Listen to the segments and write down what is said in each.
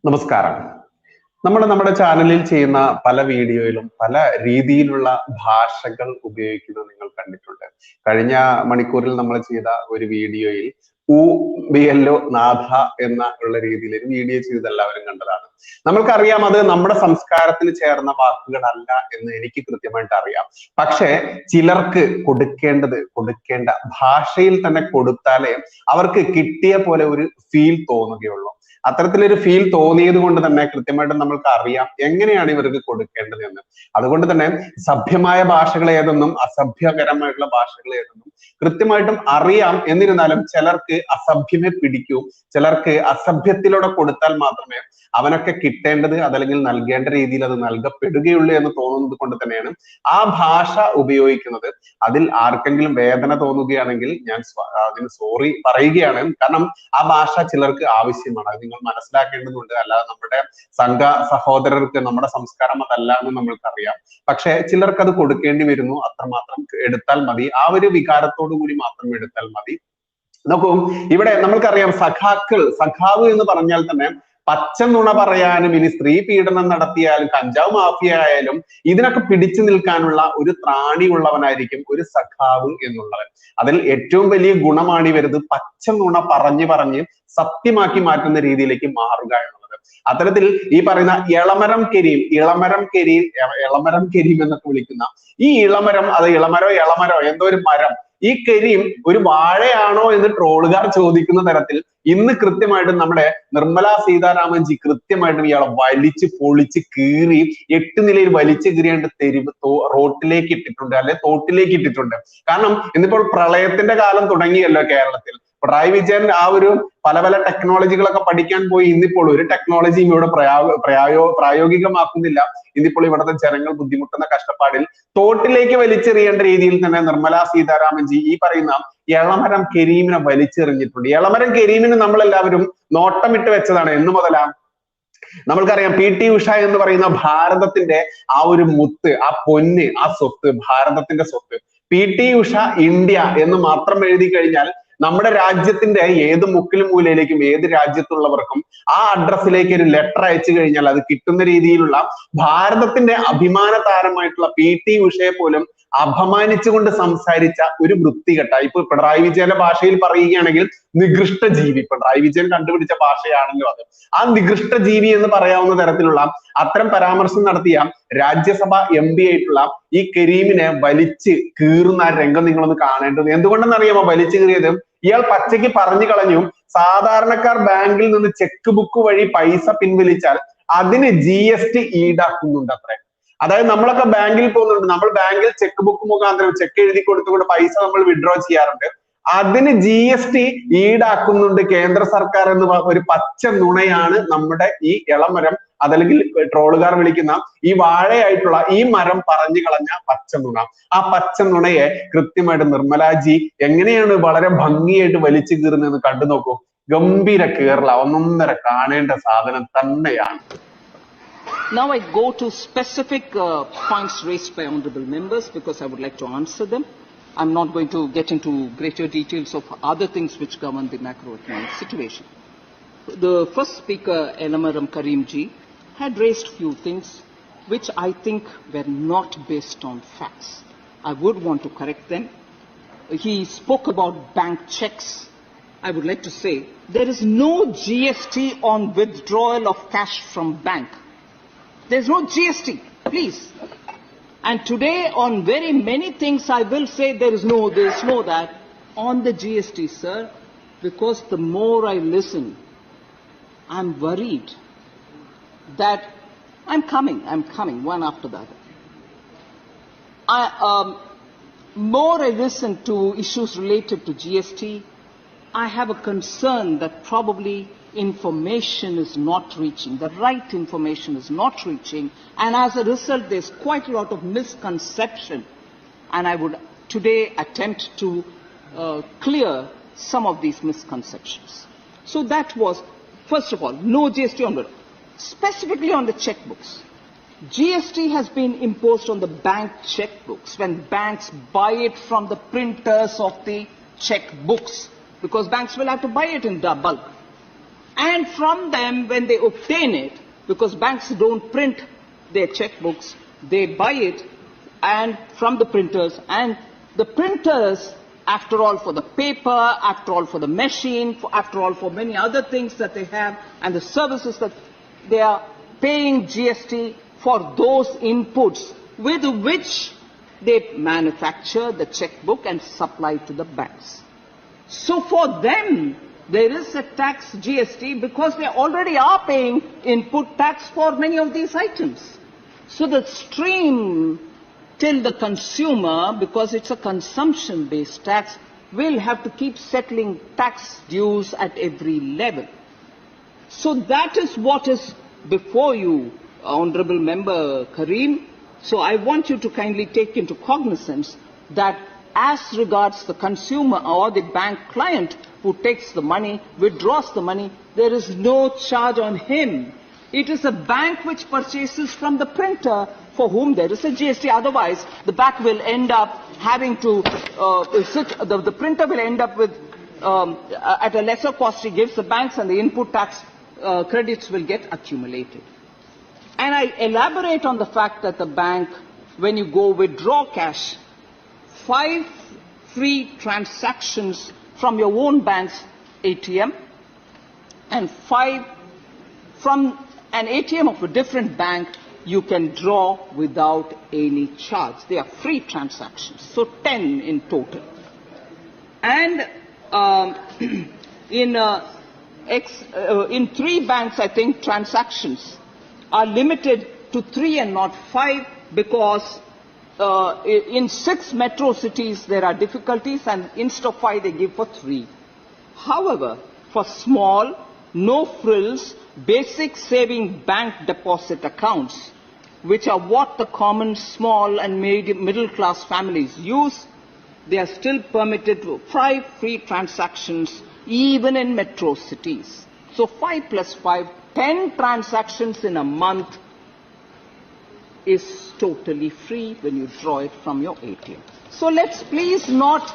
നമസ്കാരം. നമ്മുടെ ചാനലിൽ ചെയ്യുന്ന പല വീഡിയോയിലും പല രീതിയിലുള്ള ഭാഷകൾ ഉപയോഗിക്കുന്നത് നിങ്ങൾ കണ്ടിട്ടുണ്ട്. കഴിഞ്ഞ മണിക്കൂറിൽ നമ്മൾ ചെയ്ത ഒരു വീഡിയോയിൽ ഊ ബിയല്ലോ നാഥ ഉള്ള രീതിയിൽ ഒരു വീഡിയോ ചെയ്ത് എല്ലാവരും കണ്ടതാണ്. നമ്മൾക്കറിയാം അത് നമ്മുടെ സംസ്കാരത്തിൽ ചേർന്ന വാക്കുകളല്ല എന്ന് എനിക്ക് കൃത്യമായിട്ട് അറിയാം. പക്ഷെ ചിലർക്ക് കൊടുക്കേണ്ട ഭാഷയിൽ തന്നെ കൊടുത്താലേ അവർക്ക് കിട്ടിയ പോലെ ഒരു ഫീൽ തോന്നുകയുള്ളൂ. അത്തരത്തിലൊരു ഫീൽ തോന്നിയത് കൊണ്ട് തന്നെ കൃത്യമായിട്ടും നമ്മൾക്ക് അറിയാം എങ്ങനെയാണ് ഇവർക്ക് കൊടുക്കേണ്ടത് എന്ന്. അതുകൊണ്ട് തന്നെ സഭ്യമായ ഭാഷകൾ ഏതെന്നും അസഭ്യകരമായിട്ടുള്ള ഭാഷകൾ ഏതെന്നും കൃത്യമായിട്ടും അറിയാം. എന്നിരുന്നാലും ചിലർക്ക് അസഭ്യമേ പിടിക്കൂ, ചിലർക്ക് അസഭ്യത്തിലൂടെ കൊടുത്താൽ മാത്രമേ അവനൊക്കെ കിട്ടേണ്ടത് അതല്ലെങ്കിൽ നൽകേണ്ട രീതിയിൽ അത് നൽകപ്പെടുകയുള്ളൂ എന്ന് തോന്നുന്നത് കൊണ്ട് തന്നെയാണ് ആ ഭാഷ ഉപയോഗിക്കുന്നത്. അതിൽ ആർക്കെങ്കിലും വേദന തോന്നുകയാണെങ്കിൽ ഞാൻ അതിന് സോറി പറയുകയാണ്. കാരണം ആ ഭാഷ ചിലർക്ക് ആവശ്യമാണ്, അത് നിങ്ങൾ മനസ്സിലാക്കേണ്ടതുണ്ട്. അല്ലാതെ നമ്മുടെ സംഘ സഹോദരർക്ക് നമ്മുടെ സംസ്കാരം അതല്ല എന്ന് നമ്മൾക്കറിയാം. പക്ഷെ ചിലർക്ക് അത് കൊടുക്കേണ്ടി വരുന്നു. അത്രമാത്രം എടുത്താൽ മതി, ആ ഒരു വികാരത്തോടു കൂടി മാത്രം എടുത്താൽ മതി. നോക്കൂ, ഇവിടെ നമ്മൾക്കറിയാം സഖാവ് എന്ന് പറഞ്ഞാൽ തന്നെ പച്ച നുണ പറയാനും ഇനി സ്ത്രീ പീഡനം നടത്തിയാലും കഞ്ചാവ് മാഫിയ ആയാലും ഇതിനൊക്കെ പിടിച്ചു നിൽക്കാനുള്ള ഒരു ത്രാണി ഉള്ളവനായിരിക്കും ഒരു സഖാവ് എന്നുള്ളവൻ. അതിൽ ഏറ്റവും വലിയ ഗുണമാണ് ഈ വരുന്നത് പച്ച നുണ പറഞ്ഞ് സത്യമാക്കി മാറ്റുന്ന രീതിയിലേക്ക് മാറുക എന്നുള്ളത്. അത്തരത്തിൽ ഈ പറയുന്ന ഇളമരം കരീം എന്നൊക്കെ വിളിക്കുന്ന ഈ ഇളമരം, അത് ഇളമരോ എന്തോ ഒരു മരം, ഈ കരീം ഒരു വാഴയാണോ എന്ന് ട്രോളുകാർ ചോദിക്കുന്ന തരത്തിൽ ഇന്ന് കൃത്യമായിട്ടും നമ്മുടെ നിർമ്മല സീതാരാമൻജി കൃത്യമായിട്ടും ഇയാളെ വലിച്ച് പൊളിച്ച് കീറി 8 നിലയിൽ വലിച്ചു കീറിയാണ്ട് റോട്ടിലേക്ക് ഇട്ടിട്ടുണ്ട്, അല്ലെ തോട്ടിലേക്ക് ഇട്ടിട്ടുണ്ട്. കാരണം ഇന്നിപ്പോൾ പ്രളയത്തിന്റെ കാലം തുടങ്ങിയല്ലോ കേരളത്തിൽ. പിണറായി വിജയൻ ആ ഒരു പല ടെക്നോളജികളൊക്കെ പഠിക്കാൻ പോയി ഇന്നിപ്പോൾ ഒരു ടെക്നോളജിയും ഇവിടെ പ്രായോഗികമാക്കുന്നില്ല. ഇന്നിപ്പോൾ ഇവിടുത്തെ ജനങ്ങൾ ബുദ്ധിമുട്ടുന്ന കഷ്ടപ്പാടിൽ തോട്ടിലേക്ക് വലിച്ചെറിയേണ്ട രീതിയിൽ തന്നെ നിർമ്മല സീതാരാമൻജി ഈ പറയുന്ന ഇളമരം കരീമിനെ വലിച്ചെറിഞ്ഞിട്ടുണ്ട്. ഇളമരം കരീമിന് നമ്മളെല്ലാവരും നോട്ടമിട്ട് വെച്ചതാണ്. എന്ന് മുതലാ നമ്മൾക്കറിയാം PT ഉഷ എന്ന് പറയുന്ന ഭാരതത്തിന്റെ ആ ഒരു മുത്ത്, ആ പൊന്ന്, ആ സ്വത്ത്, ഭാരതത്തിന്റെ സ്വത്ത്. PT ഉഷ ഇന്ത്യ എന്ന് മാത്രം എഴുതി കഴിഞ്ഞാൽ നമ്മുടെ രാജ്യത്തിന്റെ ഏത് മുക്കിലും മൂലയിലേക്കും ഏത് രാജ്യത്തുള്ളവർക്കും ആ അഡ്രസ്സിലേക്ക് ഒരു ലെറ്റർ അയച്ചു കഴിഞ്ഞാൽ അത് കിട്ടുന്ന രീതിയിലുള്ള ഭാരതത്തിന്റെ അഭിമാന താരമായിട്ടുള്ള PT ഉഷയെ പോലും അപമാനിച്ചുകൊണ്ട് സംസാരിച്ച ഒരു വൃത്തികെട്ട, ഇപ്പൊ പിണറായി വിജയന്റെ ഭാഷയിൽ പറയുകയാണെങ്കിൽ നികൃഷ്ട ജീവി, പിണറായി വിജയൻ കണ്ടുപിടിച്ച ഭാഷയാണല്ലോ അത്. ആ നികൃഷ്ട ജീവി എന്ന് പറയാവുന്ന തരത്തിലുള്ള അത്തരം പരാമർശം നടത്തിയ രാജ്യസഭ MP ആയിട്ടുള്ള ഈ കരീമിനെ വലിച്ച് കീറുന്ന രംഗം നിങ്ങളൊന്ന് കാണേണ്ടത്. എന്തുകൊണ്ടെന്ന് അറിയാമോ വലിച്ചു കീറിയത്? ഇയാൾ പച്ചയ്ക്ക് പറഞ്ഞു കളഞ്ഞു, സാധാരണക്കാർ ബാങ്കിൽ നിന്ന് ചെക്ക് ബുക്ക് വഴി പൈസ പിൻവലിച്ചാൽ അതിന് GST ഈടാക്കുന്നുണ്ട് അത്രേ. അതായത് നമ്മളൊക്കെ ബാങ്കിൽ പോകുന്നുണ്ട്, നമ്മൾ ബാങ്കിൽ ചെക്ക് ബുക്ക് മുഖാന്തരം ചെക്ക് എഴുതി കൊടുത്തുകൊണ്ട് പൈസ നമ്മൾ വിഡ്രോ ചെയ്യാറുണ്ട്. അതിന് GST ഈടാക്കുന്നുണ്ട് കേന്ദ്ര സർക്കാർ എന്ന് ഒരു പച്ച നുണയാണ് നമ്മുടെ ഈ ഇളമരം, അതല്ലെങ്കിൽ ട്രോളുകാർ വിളിക്കുന്ന ഈ വാഴയായിട്ടുള്ള ഈ മരം പറഞ്ഞു കളഞ്ഞ പച്ച നുണ. ആ പച്ച നുണയെ കൃത്യമായിട്ട് നിർമ്മലാജി എങ്ങനെയാണ് വളരെ ഭംഗിയായിട്ട് വലിച്ചു കീറുന്നതെന്ന് കണ്ടു നോക്കൂ. ഗംഭീര കേരള, ഒന്നൊന്നര കാണേണ്ട സാധനം തന്നെയാണ്. Now I go to specific points raised by honourable members because I would like to answer them. I'm not going to get into greater details of other things which govern the macroeconomic situation. The first speaker, Elamaram Karimji, had raised few things which I think were not based on facts. I would want to correct them. He spoke about bank checks. I would like to say there is no GST on withdrawal of cash from bank. There's no GST, please. And today on very many things I will say there is no this, no that. On the GST, sir, because the more I listen, I'm worried that I'm coming, one after the other. More I listen to issues related to GST, I have a concern that probably information is not reaching, the right information is not reaching, and as a result there's quite a lot of misconception, and I would today attempt to clear some of these misconceptions. So that was, first of all, no GST on the, specifically on the checkbooks. GST has been imposed on the bank checkbooks when banks buy it from the printers of the checkbooks, because banks will have to buy it in bulk. And from them, when they obtain it, because banks don't print their checkbooks, they buy it and from the printers, and the printers, after all, for the paper, after all, for the machine, after all, for many other things that they have, and the services that they are paying GST for those inputs with which they manufacture the checkbook and supply to the banks. So for them, there is a tax GST because they already are paying input tax for many of these items. So the stream till the consumer, because it's a consumption-based tax, will have to keep settling tax dues at every level. So that is what is before you, Honorable Member Karim. So I want you to kindly take into cognizance that as regards the consumer or the bank client who takes the money, withdraws the money, there is no charge on him. It is a bank which purchases from the printer for whom there is a GST. Otherwise, the bank will end up having to, the printer will end up with, at a lesser cost he gives the banks, and the input tax credits will get accumulated. And I elaborate on the fact that the bank, when you go withdraw cash, 5 free transactions from your own bank's ATM and 5 from an ATM of a different bank you can draw without any charge. They are free transactions, so 10 in total. And in 3 banks, I think transactions are limited to 3 and not 5 because in 6 metro cities there are difficulties, and instead of 5 they give for 3. However, for small, no frills, basic saving bank deposit accounts, which are what the common small and middle class families use, they are still permitted to 5 free transactions even in metro cities. So 5 plus 5, 10 transactions in a month is totally free when you draw it from your ATM. So let's please not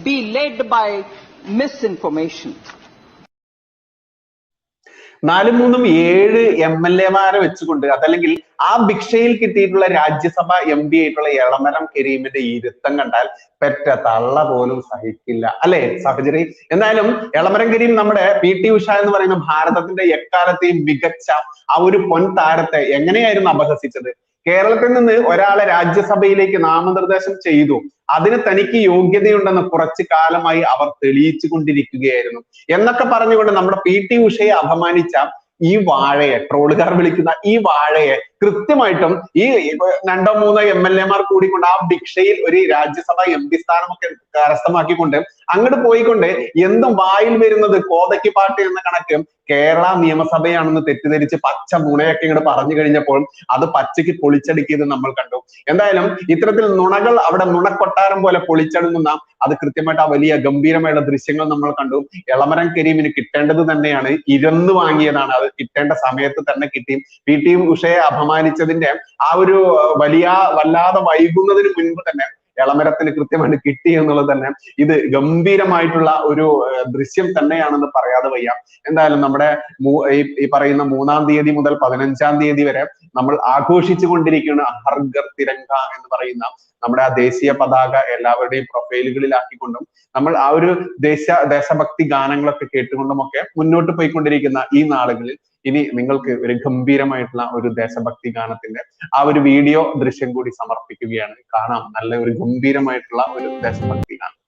be led by misinformation. 4-3-7 MLA-മാരെ വെച്ചുകൊണ്ട് അതല്ലെങ്കിൽ ആ ഭിക്ഷയിൽ കിട്ടിയിട്ടുള്ള Rajya Sabha MP ആയിട്ടുള്ള എളമരം കരീമിന്റെ ഇരുത്തം കണ്ടാൽ പെറ്റ തള്ള പോലും സഹിക്കില്ല അല്ലെ സഹചരി. എന്തായാലും എളമരം കരീം നമ്മുടെ PT ഉഷ എന്ന് പറയുന്ന ഭാരതത്തിന്റെ എക്കാലത്തെയും മികച്ച ആ ഒരു പൊൻ താരത്തെ എങ്ങനെയായിരുന്നു അപഹസിച്ചത്? കേരളത്തിൽ നിന്ന് ഒരാളെ രാജ്യസഭയിലേക്ക് നാമനിർദ്ദേശം ചെയ്തു, അതിന് തനിക്ക് യോഗ്യതയുണ്ടെന്ന് കുറച്ചു കാലമായി അവർ തെളിയിച്ചു കൊണ്ടിരിക്കുകയായിരുന്നു എന്നൊക്കെ പറഞ്ഞുകൊണ്ട് നമ്മുടെ PT ഉഷയെ അപമാനിച്ച ഈ വാഴയെ, ട്രോളുകാർ വിളിക്കുന്ന ഈ വാഴയെ കൃത്യമായിട്ടും ഈ 2-3 MLA-മാർ കൂടിക്കൊണ്ട് ആ ഭിക്ഷയിൽ ഒരു രാജ്യസഭ MP സ്ഥാനമൊക്കെ കരസ്ഥമാക്കിക്കൊണ്ട് അങ്ങോട്ട് പോയിക്കൊണ്ട് എന്തും വായിൽ വരുന്നത് കോതയ്ക്ക് പാട്ട് എന്ന കണക്ക് കേരള നിയമസഭയാണെന്ന് തെറ്റിദ്ധരിച്ച് പച്ച നുണയൊക്കെ ഇങ്ങോട്ട് പറഞ്ഞു കഴിഞ്ഞപ്പോൾ അത് പച്ചയ്ക്ക് പൊളിച്ചടുക്കിയത് നമ്മൾ കണ്ടു. എന്തായാലും ഇത്തരത്തിൽ നുണകൾ അവിടെ നുണക്കൊട്ടാരം പോലെ പൊളിച്ചടുങ്ങുന്ന അത് കൃത്യമായിട്ട് ആ വലിയ ഗംഭീരമായുള്ള ദൃശ്യങ്ങൾ നമ്മൾ കണ്ടു. എളമരം കരീമിന് കിട്ടേണ്ടത് തന്നെയാണ്, ഇരുന്ന് വാങ്ങിയതാണ്, അത് കിട്ടേണ്ട സമയത്ത് തന്നെ കിട്ടി. PT ഉഷയെ അപമാനിച്ചതിന്റെ ആ ഒരു വല്ലാതെ വൈകുന്നതിന് മുൻപ് തന്നെ എളമരത്തിന് കൃത്യമായിട്ട് കിട്ടി എന്നുള്ളത് തന്നെ ഇത് ഗംഭീരമായിട്ടുള്ള ഒരു ദൃശ്യം തന്നെയാണെന്ന് പറയാതെ വയ്യ. എന്തായാലും നമ്മുടെ ഈ പറയുന്ന 3-ാം തീയതി മുതൽ 15-ാം തീയതി വരെ നമ്മൾ ആഘോഷിച്ചു കൊണ്ടിരിക്കുന്ന ഹർ ഘർ തിരങ്ക എന്ന് പറയുന്ന നമ്മുടെ ആ ദേശീയ പതാക എല്ലാവരുടെയും പ്രൊഫൈലുകളിലാക്കിക്കൊണ്ടും നമ്മൾ ആ ഒരു ദേശഭക്തി ഗാനങ്ങളൊക്കെ കേട്ടുകൊണ്ടുമൊക്കെ മുന്നോട്ട് പോയിക്കൊണ്ടിരിക്കുന്ന ഈ നാളുകളിൽ ഇനി നിങ്ങൾക്ക് ഒരു ഗംഭീരമായിട്ടുള്ള ഒരു ദേശഭക്തി ഗാനത്തിന്റെ ആ ഒരു വീഡിയോ ദൃശ്യം കൂടി സമർപ്പിക്കുകയാണ്. കാണാം നല്ല ഒരു ഗംഭീരമായിട്ടുള്ള ഒരു ദേശഭക്തി ഗാനം.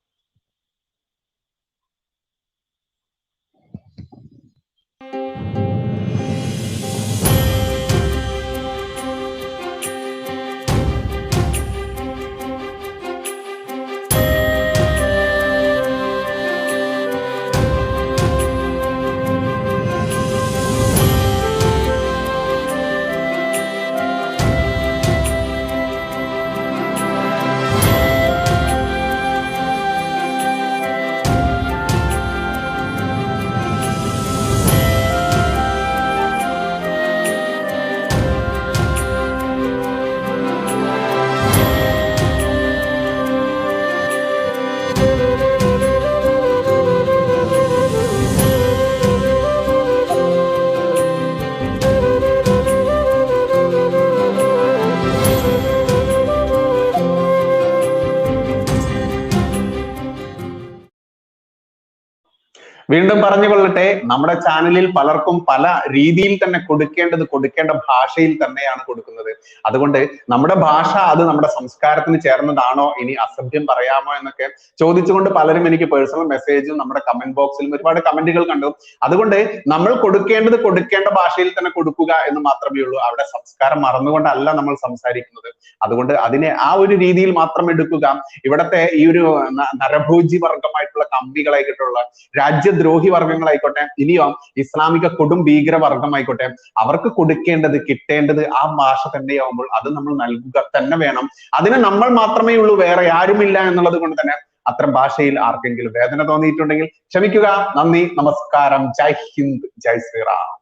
വീണ്ടും പറഞ്ഞുകൊള്ളട്ടെ, നമ്മുടെ ചാനലിൽ പലർക്കും പല രീതിയിൽ തന്നെ കൊടുക്കേണ്ട ഭാഷയിൽ തന്നെയാണ് കൊടുക്കുന്നത്. അതുകൊണ്ട് നമ്മുടെ ഭാഷ അത് നമ്മുടെ സംസ്കാരത്തിന് ചേർന്നതാണോ, ഇനി അസഭ്യം പറയാമോ എന്നൊക്കെ ചോദിച്ചുകൊണ്ട് പലരും എനിക്ക് പേഴ്സണൽ മെസ്സേജും നമ്മുടെ കമന്റ് ബോക്സിലും ഒരുപാട് കമന്റുകൾ കണ്ടു. അതുകൊണ്ട് നമ്മൾ കൊടുക്കേണ്ട ഭാഷയിൽ തന്നെ കൊടുക്കുക എന്ന് മാത്രമേ ഉള്ളൂ. അവിടെ സംസ്കാരം മറന്നുകൊണ്ടല്ല നമ്മൾ സംസാരിക്കുന്നത്. അതുകൊണ്ട് അതിനെ ആ ഒരു രീതിയിൽ മാത്രം എടുക്കുക. ഇവിടത്തെ ഈ ഒരു നരഭോജി വർഗമായിട്ടുള്ള കമ്പികളായിട്ടുള്ള രാജ്യദ്രോഹി വർഗങ്ങളായിക്കോട്ടെ, ഇനിയോ ഇസ്ലാമിക കൊടും ഭീകര വർഗമായിക്കോട്ടെ, അവർക്ക് കിട്ടേണ്ടത് ആ ഭാഷ തന്നെയാവുമ്പോൾ അത് നമ്മൾ നൽകുക തന്നെ വേണം. അതിന് നമ്മൾ മാത്രമേ ഉള്ളൂ, വേറെ ആരുമില്ല എന്നുള്ളത് കൊണ്ട് തന്നെ അത്തരം ഭാഷയിൽ ആർക്കെങ്കിലും വേദന തോന്നിയിട്ടുണ്ടെങ്കിൽ ക്ഷമിക്കുക. നന്ദി, നമസ്കാരം, ജയ് ഹിന്ദ്, ജയ് ശ്രീറാം.